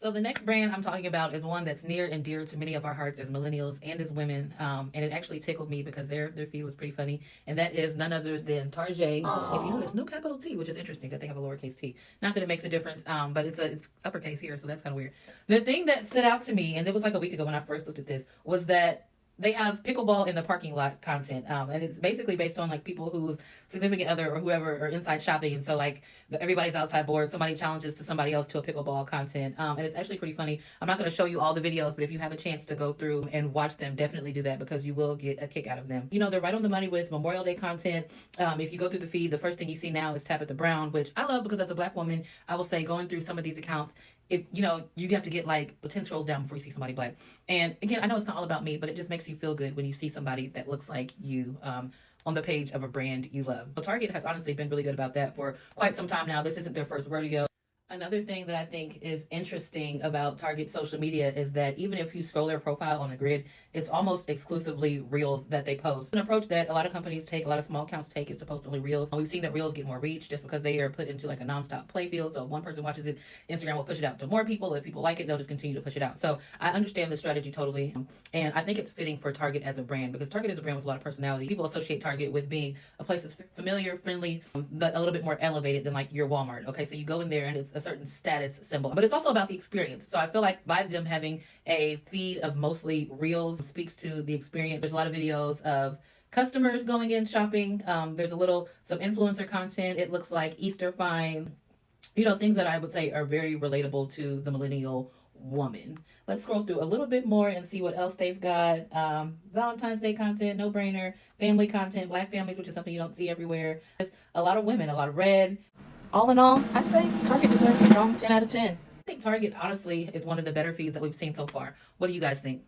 So the next brand I'm talking about is one that's near and dear to many of our hearts as millennials and as women. And it actually tickled me because their feed was pretty funny. And that is none other than Tarjay. If you notice, no capital T, which is interesting that they have a lowercase t. Not that it makes a difference, but it's uppercase here, so that's kind of weird. The thing that stood out to me, and it was like a week ago when I first looked at this, was that they have pickleball in the parking lot content, and it's basically based on like people whose significant other or whoever are inside shopping, and so like everybody's outside bored, somebody challenges to somebody else to a pickleball content, and it's actually pretty funny. I'm not going to show you all the videos, but if you have a chance to go through and watch them, definitely do that because you will get a kick out of them. You know, they're right on the money with Memorial Day content. If you go through the feed, the first thing you see now is Tabitha Brown, which I love because as a black woman, I will say going through some of these accounts, if you know, you have to get like 10 scrolls down before you see somebody black. And again, I know it's not all about me, but it just makes you feel good when you see somebody that looks like you on the page of a brand you love. So Target has honestly been really good about that for quite some time now. This isn't their first rodeo. Another thing that I think is interesting about Target social media is that even if you scroll their profile on a grid, it's almost exclusively reels that they post. An approach that a lot of companies take, a lot of small accounts take, is to post only reels. We've seen that reels get more reach just because they are put into like a nonstop play field. So if one person watches it, Instagram will push it out to more people. If people like it, they'll just continue to push it out. So I understand the strategy totally. And I think it's fitting for Target as a brand because Target is a brand with a lot of personality. People associate Target with being a place that's familiar, friendly, but a little bit more elevated than like your Walmart. Okay, so you go in there and it's a certain status symbol, but it's also about the experience. So I feel like by them having a feed of mostly reels speaks to the experience. There's a lot of videos of customers going in shopping. There's some influencer content. It looks like Easter finds, you know, things that I would say are very relatable to the millennial woman. Let's scroll through a little bit more and see what else they've got. Valentine's Day content, no brainer, family content, black families, which is something you don't see everywhere. There's a lot of women, a lot of red. All in all, I'd say Target deserves a strong 10 out of 10. I think Target honestly is one of the better feeds that we've seen so far. What do you guys think?